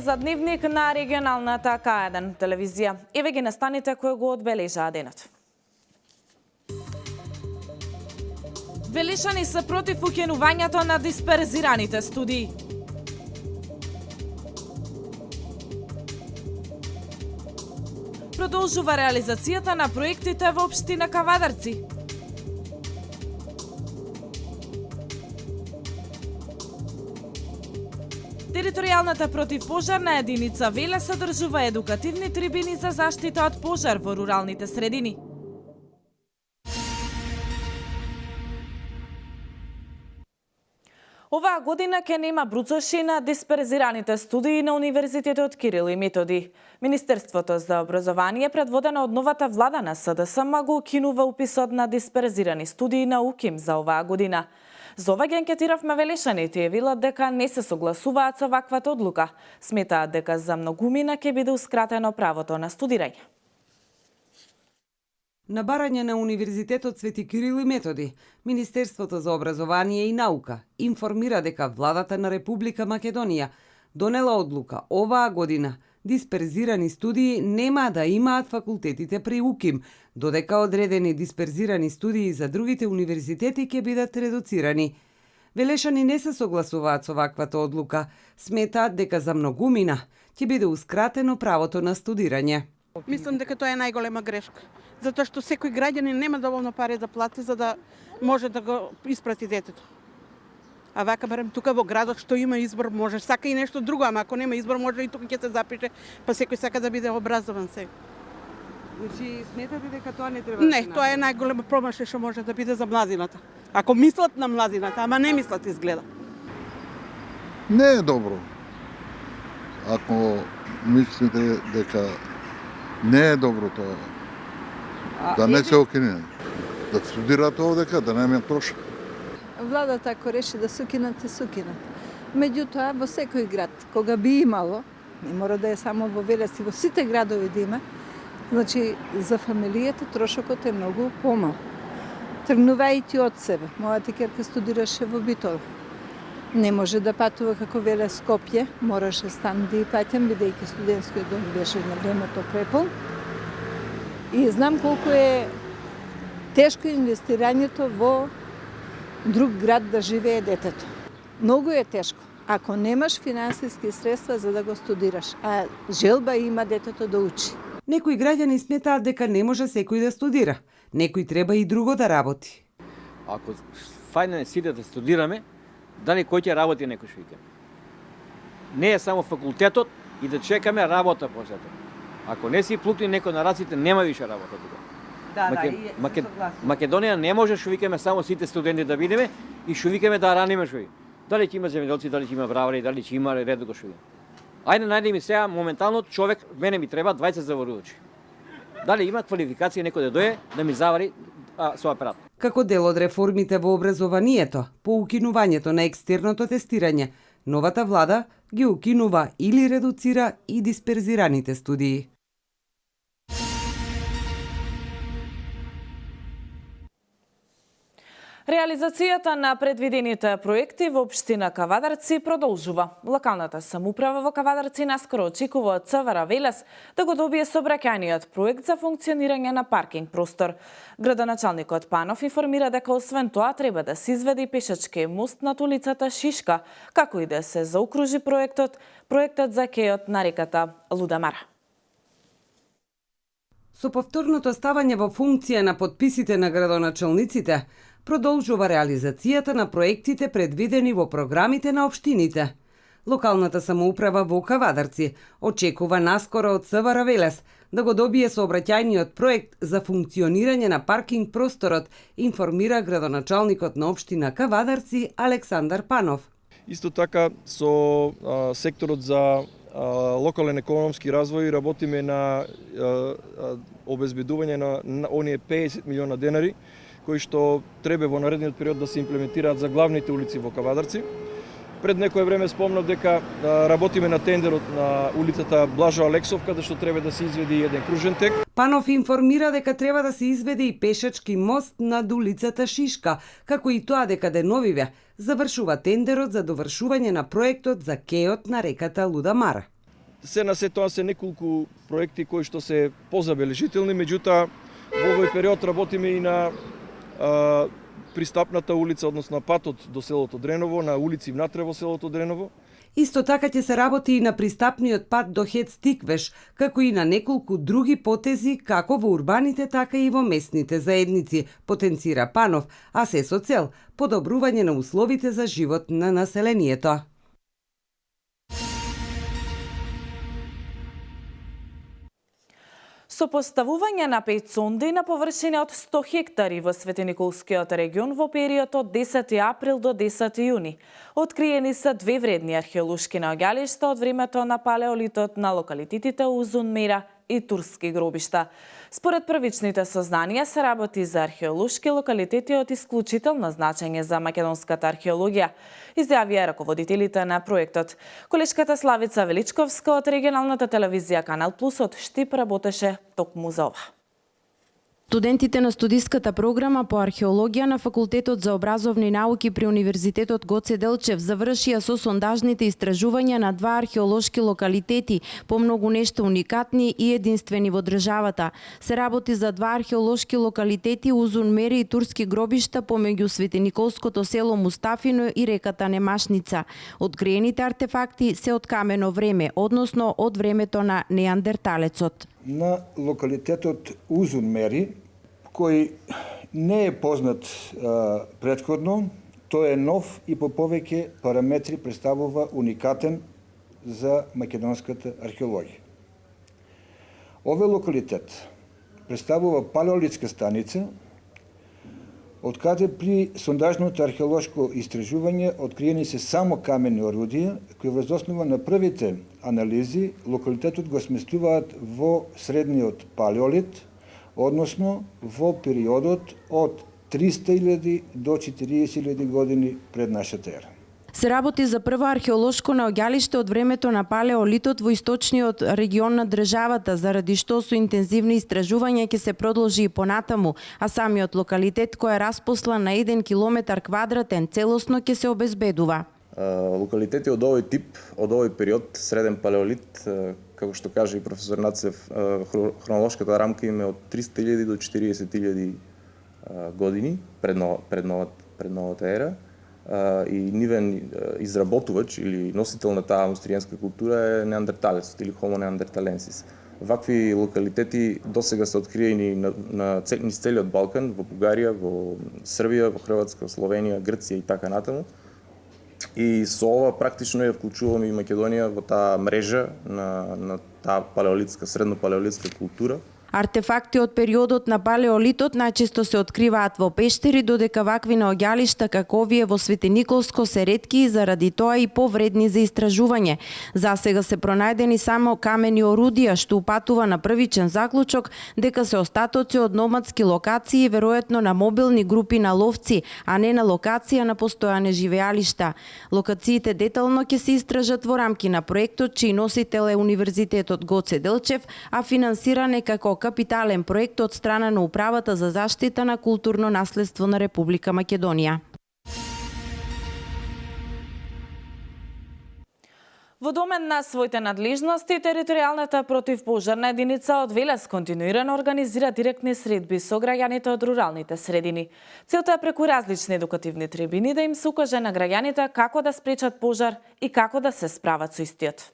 за дневник на регионалната К1 телевизија. Еве ги настаните кои го одбележаа денот. Велешани се против укинувањето на дисперзираните студии. Продолжува реализацијата на проектите во општина Кавадарци. Територијалната противпожарна единица Велес содржува едукативни трибини за заштита од пожар во руралните средини. Оваа година ќе нема бруцоши на дисперзираните студии на Универзитетот Кирил и Методи. Министерството за образование, предводено од новата влада на СДСМ, го укинува уписот на дисперзирани студии на УКИМ за оваа година. За ова ги анкетиравме велешаните и велат дека не се согласуваат со ваквата одлука. Сметаат дека за многумина ќе биде ускратено правото на студирање. На барање на Универзитетот Свети Кирил и Методи, Министерството за образование и наука информира дека владата на Република Македонија донела одлука оваа година дисперзирани студии нема да имаат факултетите при УКИМ, додека одредени дисперзирани студии за другите универзитети ќе бидат редуцирани. Велешани не се согласуваат со ваквата одлука, сметаат дека за многумина ќе биде ускратено правото на студирање. Мислам дека тоа е најголема грешка, затоа што секој граѓанин нема доволно пари да плати за да може да го испрати детето. А вака барем тука во градот што има избор, може сака и нешто друго, ама ако нема избор може и тука ќе се запише, па секој сака да биде образован се. Значи сметате дека тоа не треба? Не, тоа е најголема промашај што може да биде за младината. Ако мислат на младината, ама не мислат изгледа. Не е добро. Ако мислите дека не е добро тоа, да не се окине, да студираат овдека, да нема трошок. Владата ако реши да сукинат, се сукинат. Меѓутоа, во секој град, кога би имало, не мора да е само во Велес, и во сите градови да има, значи за фамилијата трошокот е многу помал. Тргнувајќи од себе. Мојата ќерка студираше во Битол. Не може да патува како Велес Скопје, мораше стан да и паќам, бидејќи студентскиот дом беше на времето препол. И знам колку е тешко инвестирањето во друг град да живее детето. Многу е тешко. Ако немаш финансиски средства за да го студираш, а желба има детето да учи. Некои граѓани сметаат дека не може секој да студира. Некој треба и друго да работи. Ако фајне сите да студираме, дали кој ќе работи некој што вика. Не е само факултетот и да чекаме работа после тоа. Ако не си плукни некој на раците, нема више работа тука. Македонија не може што викаме само сите студенти да бидеме и што викаме да раниме што. Дали ќе има земјоделци, дали ќе има бравари, дали ќе има ред го што. Ајде најде ми сега моментално човек, мене ми треба 20 заварувачи. Дали има квалификација некој да дојде да ми завари со апарат. Како дел од реформите во образованието, по укинувањето на екстерното тестирање, новата влада ги укинува или редуцира и дисперзираните студии. Реализацијата на предвидените проекти во општина Кавадарци продолжува. Локалната самоуправа во Кавадарци наскоро очекува од ЦВР Велес да го добие сообраќајниот проект за функционирање на паркинг простор. Градоначалникот Панов информира дека освен тоа треба да се изведе и пешачки мост над улицата Шишка, како и да се заокружи проектот за кејот на реката Лудамара. Со повторното ставање во функција на подписите на градоначалниците, продолжува реализацијата на проектите предвидени во програмите на општините. Локалната самоуправа во Кавадарци очекува наскоро од ЦВР Велес да го добие сообраќајниот проект за функционирање на паркинг просторот, информира градоначалникот на општина Кавадарци Александар Панов. Исто така со секторот за локален економски развој работиме на обезбедување на оние 50 милиона денари кои што треба во наредниот период да се имплементираат за главните улици во Кавадарци. Пред некое време спомнав дека работиме на тендерот на улицата Блажо Алексов, каде што треба да се изведи еден кружен тек. Панов информира дека треба да се изведе и пешачки мост над улицата Шишка, како и тоа дека деновиве завршува тендерот за довршување на проектот за кејот на реката Лудамара. се на се тоа се неколку проекти кои што се позабележителни, меѓутоа во овој период работиме и на пристапната улица, односно патот до селото Дреново, на улици внатре во селото Дреново. Исто така ќе се работи и на пристапниот пат до Хец-Тиквеш, како и на неколку други потези како во урбаните, така и во местните заедници, потенцира Панов, а се со цел подобрување на условите за живот на населението. Со поставување на 5 сонди на површина од 100 хектари во Светониколскиот регион во период од 10 април до 10 јуни, откриени се 2 вредни археолошки наоѓалишта од времето на палеолитот на локалитетите Узун Мера и Турски гробишта. Според првичните сознанија се работи за археолошки локалитети од исклучително значење за македонската археологија, изјавија раководителите на проектот. Колешката Славица Величковска од регионалната телевизија Канал Плюс од Штип работеше токму за ова. Студентите на студиската програма по археологија на Факултетот за образовни науки при Универзитетот Гоце Делчев завршија со сондажните истражувања на 2 археолошки локалитети, по многу нешто уникатни и единствени во државата. Се работи за 2 археолошки локалитети Узун Мери и Турски гробишта помеѓу Светониколското село Мустафино и реката Немашница. Откриените артефакти се од камено време, односно од времето на неандерталецот. На локалитетот Узун Мери, кој не е познат предходно, тој е нов и по повеќе параметри представува уникатен за македонската археологија. Овој локалитет представува палеолитска станица, од каде при сондажното археолошко истражување откриени се само камени орудија, кои врз основа на првите анализи локалитетот го сместуваат во средниот палеолит, односно во периодот од 300.000 до 40.000 години пред нашата ера. Се работи за прво археолошко наоѓалиште од времето на палеолитот во источниот регион на државата, заради што со интензивни истражувања ќе се продолжи и понатаму, а самиот локалитет кој е распослан на 1 километар квадратен целосно ќе се обезбедува. Локалитети од овој тип, од овој период, среден палеолит, како што каже и професор Нацев, хронолошката рамка им е од 300.000 до 40.000 години пред новата ера. И нивен изработувач или носител на таа аустријанска култура е неандерталецот или Homo neanderthalensis. Вакви локалитети досега се откриени на целиот Балкан, во Бугарија, во Србија, во Хрватска, Словенија, Грција и така натаму. И со ова практично ја вклучуваме и Македонија во таа мрежа на таа палеолитска, средно-палеолитска култура. Артефакти од периодот на палеолитот најчесто се откриваат во пештери, додека вакви наоѓалишта како овие во Светониколско се ретки и заради тоа и повредни за истражување. Засега се пронајдени само камени орудија, што упатува на првичен заклучок дека се остатоци од номадски локации, веројатно на мобилни групи на ловци, а не на локација на постојане живеалишта. Локациите детално ќе се истражат во рамки на проектот, чиј носител е Универзитетот Гоце Делчев, а финансиран е како капитален проект од страна на Управата за заштита на културно наследство на Република Македонија. Во домен на своите надлежности, територијалната противпожарна единица од Велес континуирано организира директни средби со граѓаните од руралните средини. Целта е преку различни едукативни трибини да им се укаже на граѓаните како да спречат пожар и како да се справат со истиот.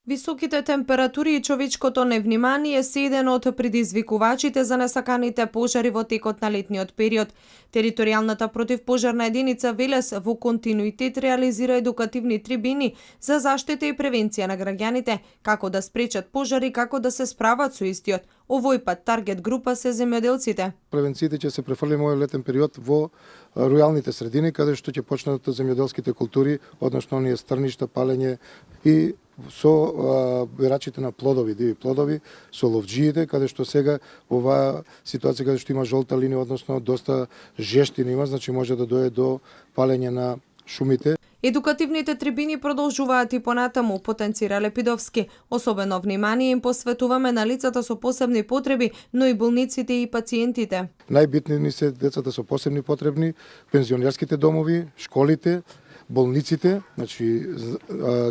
Високите температури и човечкото невнимание се еден од предизвикувачите за несаканите пожари во текот на летниот период. Територијалната противпожарна единица Велес во континуитет реализира едукативни трибини за заштита и превенција на граѓаните, како да спречат пожари, како да се справат со истиот. Овој пат таргет група се земјоделците. Превенциите ќе се префрлиме овој летен период во рујалните средини, каде што ќе почнат земјоделските култури, односно оние стрништа, палење и со берачите на плодови, диви плодови, со ловџиите, каде што сега во оваа ситуација каде што има жолта линија, односно доста жештина има, значи може да дојде до палење на шумите. Едукативните трибини продолжуваат и понатаму, потенцира Лепидовски. Особено внимание им посветуваме на лицата со посебни потреби, но и болниците и пациентите. Најбитни ни се децата со посебни потребни, пензионерските домови, школите, болниците, значи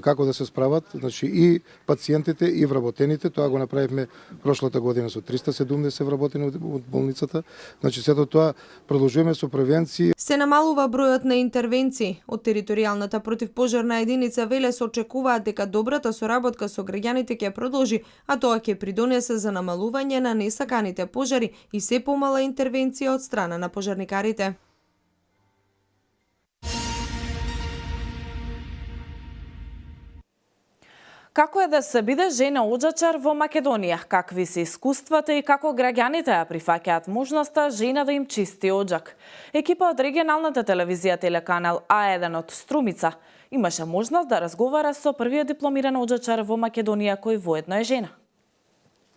како да се справат, значи и пациентите и вработените, тоа го направивме прошлата година со 370 вработени од болницата. Значи сето тоа продолжуваме со превенција. Се намалува бројот на интервенции. Од територијалната противпожарна единица Велес очекуваат дека добрата соработка со граѓаните ќе продолжи, а тоа ќе придонесе за намалување на несаканите пожари и се помала интервенција од страна на пожарникарите. Како е да се биде жена оджачар во Македонија? Какви се искуствата и како граѓаните ја прифаќаат можноста жена да им чисти оджак? Екипа од регионалната телевизија телеканал А1 од Струмица имаше можност да разговара со првиот дипломиран оджачар во Македонија кој воедно е жена.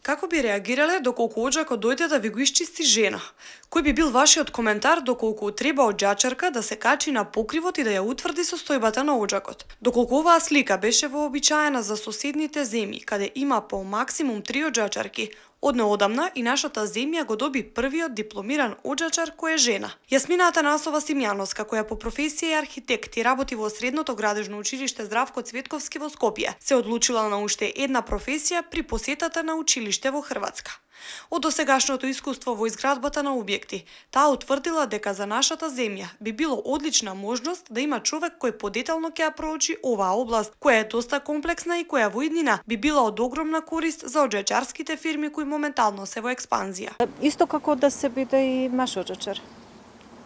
Како би реагирале доколку оджакот дојде да ви го исчисти жена? Кој би бил вашиот коментар доколку треба оджачарка да се качи на покривот и да ја утврди состојбата на оджакот? Доколку оваа слика беше вообичаена за соседните земји, каде има по максимум 3 оджачарки, од неодамна и нашата земја го доби првиот дипломиран оджачар кој е жена. Јасмина Атанасова Симјановска, која по професија е архитект и работи во Средното градежно училиште Здравко Цветковски во Скопје, се одлучила на уште една професија при посетата на училиште во Хрватска. Од досегашното искуство во изградбата на објекти, таа утврдила дека за нашата земја би било одлична можност да има човек кој подетално ќе ја проучи оваа област, која е доста комплексна и која во иднина би била од огромна корист за оджачарските фирми кои моментално се во експанзија. Исто како да се биде и маш оджачар.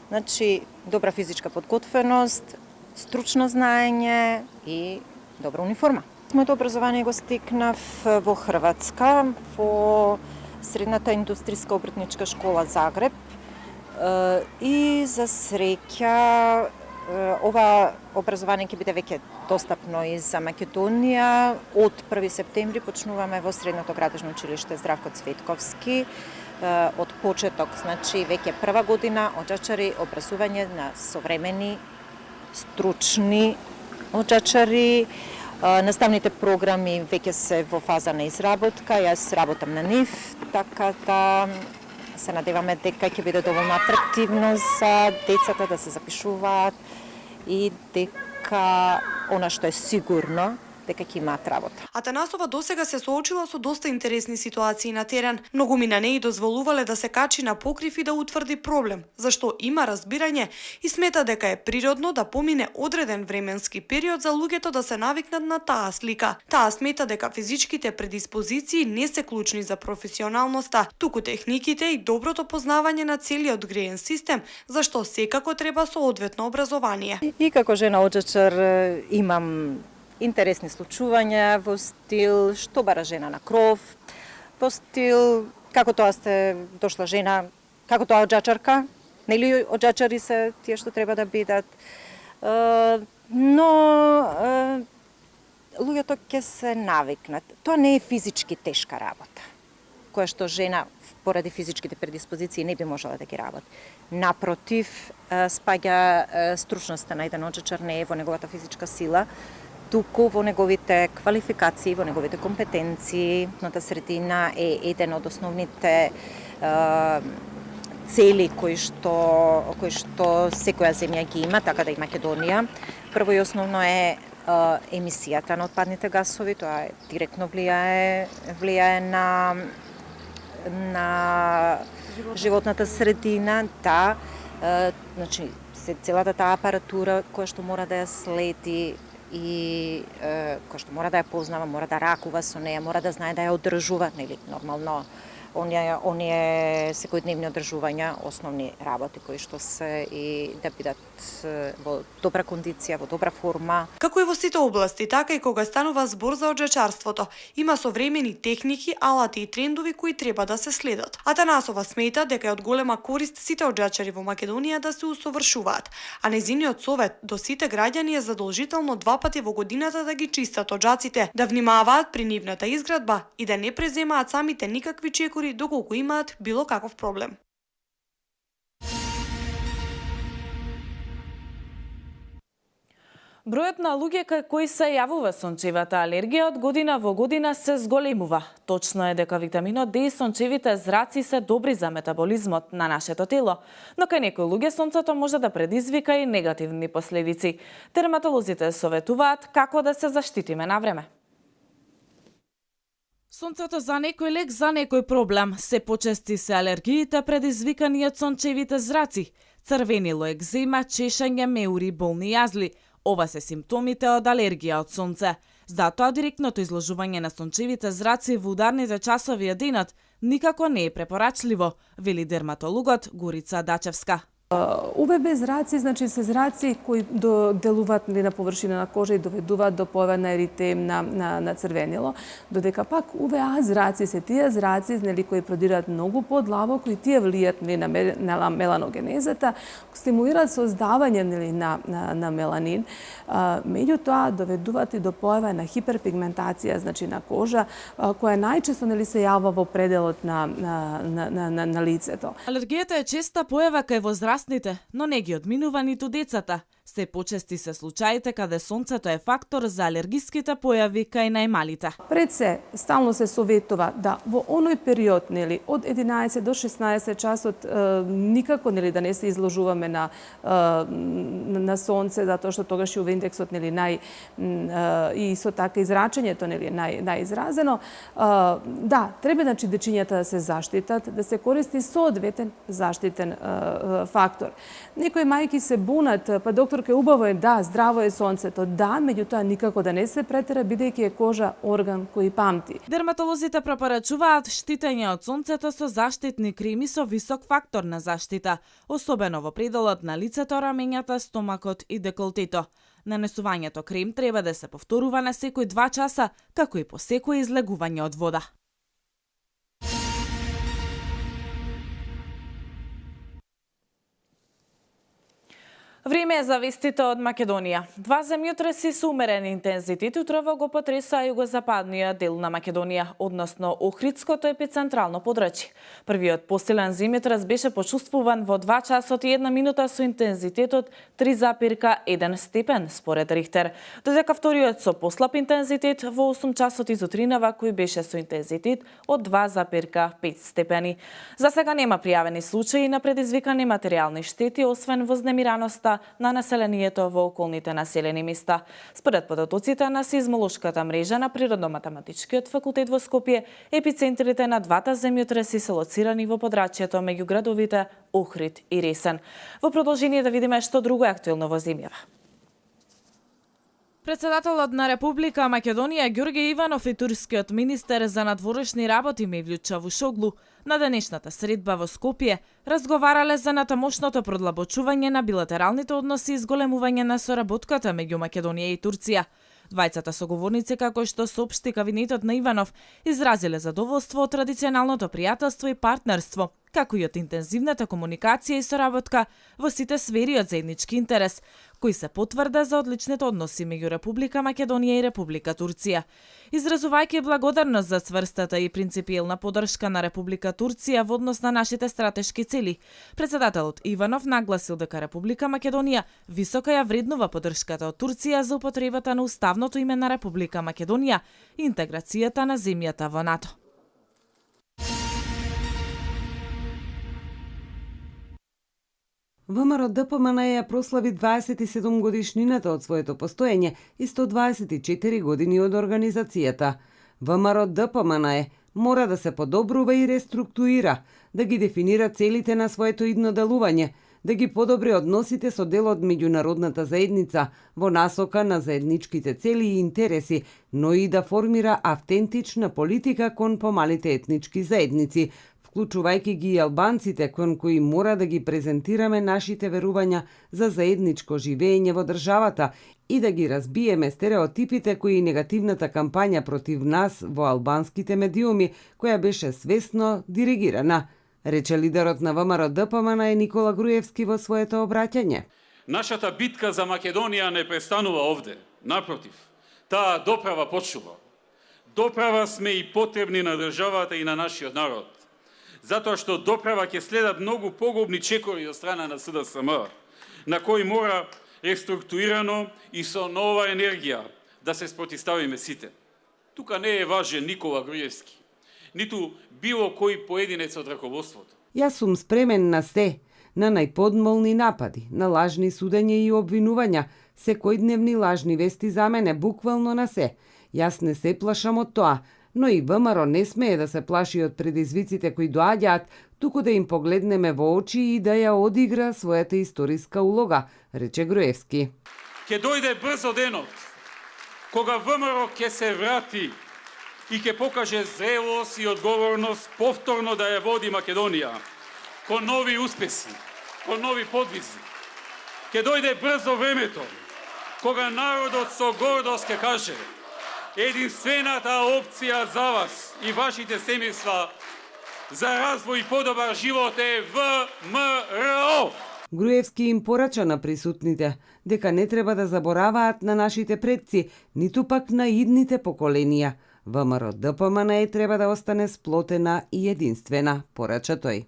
Значи, добра физичка подготвеност, стручно знаење и добра униформа. Моето образование го стекнав во Хрватска, во Средната индустријска обртничка школа Загреб и за среќа ова образование ќе биде веќе достапно и за Македонија. Од 1 септември почнуваме во Средното градежно училиште Здравко Цветковски. Од почеток, значи веќе прва година оджачари, образување на современи, стручни оджачари. Наставните програми веќе се во фаза на изработка, јас работам на нив, така да се надеваме дека ќе биде доволно атрактивно за децата да се запишуваат и дека она што е сигурно, дека ќе имаат работа. Атанасова досега се соочила со доста интересни ситуации на терен. Многумина не и дозволувале да се качи на покрив и да утврди проблем, зашто има разбирање и смета дека е природно да помине одреден временски период за луѓето да се навикнат на таа слика. Таа смета дека физичките предиспозиции не се клучни за професионалноста, туку техниките и доброто познавање на целиот греен систем, зашто секако треба соодветно образование. И како жена оджачар имам интересни случувања во стил што бара жена на кров, во стил како тоа сте дошла жена, како тоа оджачарка, нели оджачари се тие што треба да бидат. Но луѓето ќе се навикнат. Тоа не е физички тешка работа, која што жена поради физичките предиспозиции не би можела да ги работи. Напротив, спаѓа стручноста на еден оджачар не е во неговата физичка сила, туку во неговите квалификации, во неговите компетенции. Ната средина е еден од основните цели кои што секоја земја ги има, така да и Македонија. Прво и основно е емисијата на отпадните гасови, тоа директно влијае на животната средина, да. Значи, целата таа апаратура која што мора да ја следи и кој што мора да ја познава, мора да ракува со неја, мора да знае да ја одржува, нели, нормално, оние секојдневни одржувања, основни работи кои што се и да бидат во добра кондиција, во добра форма. Како и во сите области, така и кога станува збор за оджачарството, има современи техники, алати и трендови кои треба да се следат. Атанасова смета дека е од голема корист сите оджачари во Македонија да се усовршуваат, а незиниот совет до сите граѓани е задолжително 2 пати во годината да ги чистат оджаците, да внимаваат при нивната изградба и да не преземаат самите никакви чекори доколку имаат било каков проблем. Бројот на луѓе кај кои се јавува сончевата алергија од година во година се зголемува. Точно е дека витаминот D и сончевите зраци се добри за метаболизмот на нашето тело, но кај некои луѓе сонцето може да предизвика и негативни последици. Дерматолозите советуваат како да се заштитиме на време. Сонцето за некој лек, за некој проблем. Се почести се алергиите предизвикани од сончевите зраци. Црвенило, екзема, чешање, меури, болни јазли. Ова се симптомите од алергија од сонце. Затоа директното изложување на сончевите зраци во ударните часови од денот никако не е препорачливо, вели дерматологот Горица Дачевска. УВБ зраци, значи се зраци кои делуваат на површина на кожа и доведуваат до појава на еритем, на црвенило, додека пак УВА зраци се тие зраци кои продираат многу подлаво, кои тие влијат на меланогенезата, стимулираат создавање на меланин, меѓутоа доведуваат и до појава на хиперпигментација, значи на кожа, која најчесто се јавува во пределот на лицето. Алергијата е честа појава кај возрастните, но не ги одминува ниту децата. Се почести се случаите каде сонцето е фактор за алергиските појави кај најмалите. Пред се, стално се советува да во оној период, од 11 до 16 часот никако да не се изложуваме на сонце, затоа што тогаш UV индексот и со така израчањето најизразено. Да, треба дечињата да се заштитат, да се користи соодветен заштитен фактор. Некои мајки се бунат, па докторка, убаво е, да, здраво е сонцето, да, меѓутоа никако да не се претера, бидејќи е кожа орган кој памти. Дерматолозите препорачуваат штитење од сонцето со заштитни креми со висок фактор на заштита, особено во пределот на лицето, рамењата, стомакот и деколтето. Нанесувањето крем треба да се повторува на секој 2 часа, како и по секој излегување од вода. Време е за вестите од Македонија. 2 земјотреси со умерен интензитет утрово го потресаа југозападниот дел на Македонија, односно Охридското епицентрално подрачје. Првиот посилен земјотрес беше почувствуван во 2 часот и 1 минута со интензитетот 3,1 степен според Рихтер, додека вториот со послаб интензитет во 8 часот изутринава кој беше со интензитет од 2,5 степени. За сега нема пријавени случаи на предизвикани материјални штети, освен вознемираноста на населението во околните населени места. Според податоците на сеизмолошката мрежа на Природно-математичкиот факултет во Скопје, епицентрите на 2 земјотреси се лоцирани во подрачјето меѓу градовите Охрид и Ресен. Во продолжение да видиме што друго е актуелно во земјава. Председателот на Република Македонија Ѓорѓе Иванов и турскиот министер за надворешни работи Мевлют Чавушоглу на денешната средба во Скопје разговарале за натамошното продлабочување на билатералните односи и зголемување на соработката меѓу Македонија и Турција. Двајцата соговорници, како што соопшти кабинетот на Иванов, изразиле задоволство од традиционалното пријателство и партнерство, како и од интензивната комуникација и соработка во сите сфери од заеднички интерес, кои се потврда за одличните односи меѓу Република Македонија и Република Турција. Изразувајќи благодарност за цврстата и принципиелна поддршка на Република Турција во однос на нашите стратешки цели, председателот Иванов нагласил дека Република Македонија високо ја вреднува поддршката од Турција за употребата на уставното име на Република Македонија и интеграцијата на земјата во НАТО. ВМРО-ДПМН ја прослави 27 годишнината од своето постоење и 124 години од организацијата. ВМРО-ДПМН мора да се подобрува и реструктурира, да ги дефинира целите на своето идно делување, да ги подобри односите со дел од меѓународната заедница во насока на заедничките цели и интереси, но и да формира автентична политика кон помалите етнички заедници, вклучувајќи ги и албанците кон кои мора да ги презентираме нашите верувања за заедничко живење во државата и да ги разбиеме стереотипите кои негативната кампања против нас во албанските медиуми, која беше свесно диригирана, рече лидерот на ВМРО-ДПМН Никола Груевски во своето обраќање. Нашата битка за Македонија не престанува овде. Напротив, таа доправа почува. Доправа сме и потребни на државата и на нашиот народ. Затоа што доправа ќе следат многу погубни чекори од страна на СДСМ, на кои мора реструктурирано и со нова енергија да се спротивставиме сите. Тука не е важен Никола Груевски, ниту било кој поединец од раководството. Јас сум спремен на се, на најподмолни напади, на лажни судења и обвинувања, секојдневни лажни вести за мене, буквално на се. Јас не се плашам од тоа, но и ВМРО не смее да се плаши од предизвиците кои доаѓаат, туку да им погледнеме во очи и да ја одигра својата историска улога, рече Груевски. Ке дојде брзо денот, кога ВМРО ќе се врати и ќе покаже зрелост и одговорност повторно да ја води Македонија кон нови успеси, кон нови подвизи. Ке дојде брзо времето, кога народот со гордост ќе каже: единствената опција за вас и вашите семејства за развој и подобар живот е ВМРО. Груевски им порача на присутните дека не треба да забораваат на нашите предци, ниту пак на идните поколенија. ВМРО ДПМН треба да остане сплотена и единствена, порача тој.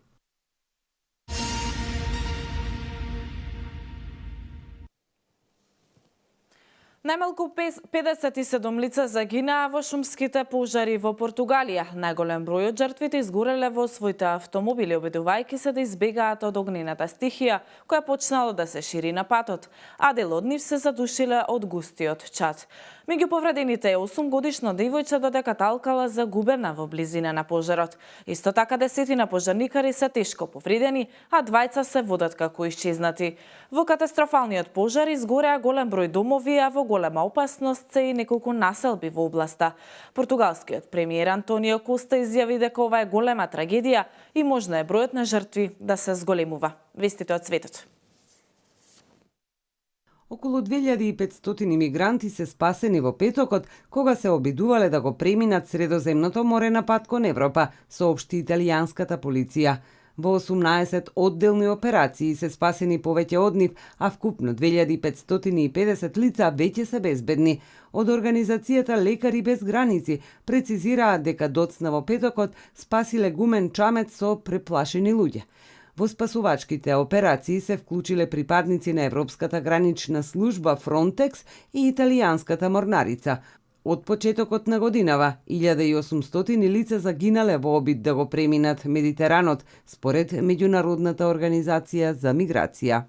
Најмалку 57 лица загинаа во шумските пожари во Португалија. Најголем број од жртвите изгореле во своите автомобили, обидувајќи се да избегаат од огнената стихија, која почнала да се шири на патот, а дел од нив се задушиле од густиот чад. Меѓу повредените е 8-годишна девојче додека талкала загубена во близина на пожарот. Исто така 10 пожарникари се тешко повредени, а 2 се водат како исчезнати. Во катастрофалниот пожар изгореа голем број домови, а во голема опасност се и неколку населби во областа. Португалскиот премиер Антонио Коста изјави дека ова е голема трагедија и можно е бројот на жртви да се зголемува. Вестите од светот. Околу 2500 имигранти се спасени во петокот, кога се обидувале да го преминат Средоземното море на пат кон Европа, соопшти италијанската полиција. Во 18 одделни операции се спасени повеќе од нив, а вкупно 2550 лица веќе се безбедни. Од организацијата Лекари без граници прецизираат дека доцна во петокот спасиле гумен чамет со преплашени луѓе. Во спасувачките операции се вклучиле припадници на Европската гранична служба Frontex и италијанската морнарица. Од почетокот на годинава, 1800 лица загинале во обид да го преминат Медитеранот, според Меѓународната организација за миграција.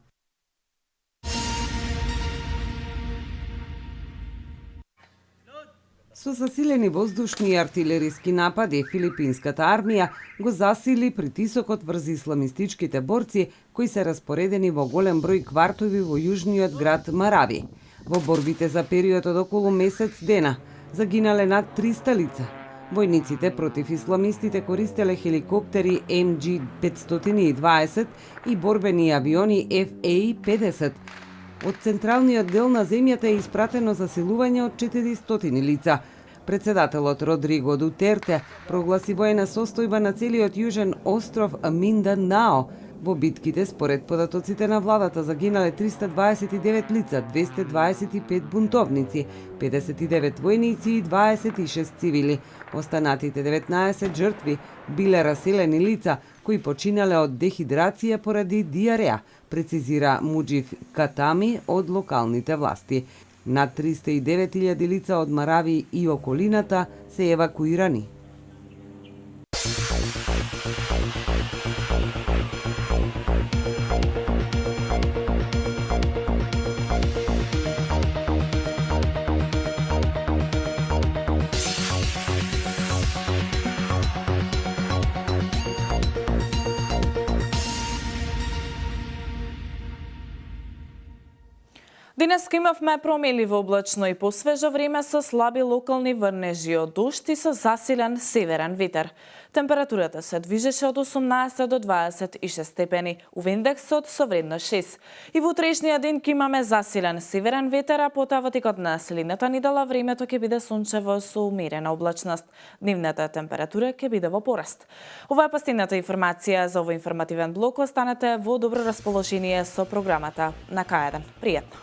Со засилени воздушни и артилериски напади, филипинската армија го засили притисокот врз исламистичките борци кои се распоредени во голем број квартови во јужниот град Марави. Во борбите за период од околу месец дена загинале над 300 лица. Војниците против исламистите користеле хеликоптери MG-520 и борбени авиони FA-50. Од централниот дел на земјата е испратено засилување од 400 лица. Председателот Родриго Дутерте прогласи воена состојба на целиот јужен остров Минданао. Во битките, според податоците на владата, загинале 329 лица, 225 бунтовници, 59 војници и 26 цивили. Останатите 19 жртви биле раселени лица кои починале од дехидрација поради диареа, прецизира Муџиф Катами од локалните власти. Над 309.000 лица од Марави и околината се евакуирани. Денеска имавме промеливо облачно и посвежо време со слаби локални врнежи од дожд и со засилен северен ветер. Температурата се движеше од 18 до 26 степени, увендексот со вредност 6. И во утрешниот ден ќе имаме засилен северен ветер, а потоа во текот на следната недела времето ќе биде сончево со умерена облачност. Дневната температура ќе биде во пораст. Ова е последната информација за овој информативен блок. Останете во добро расположение со програмата на К1. Пријатно!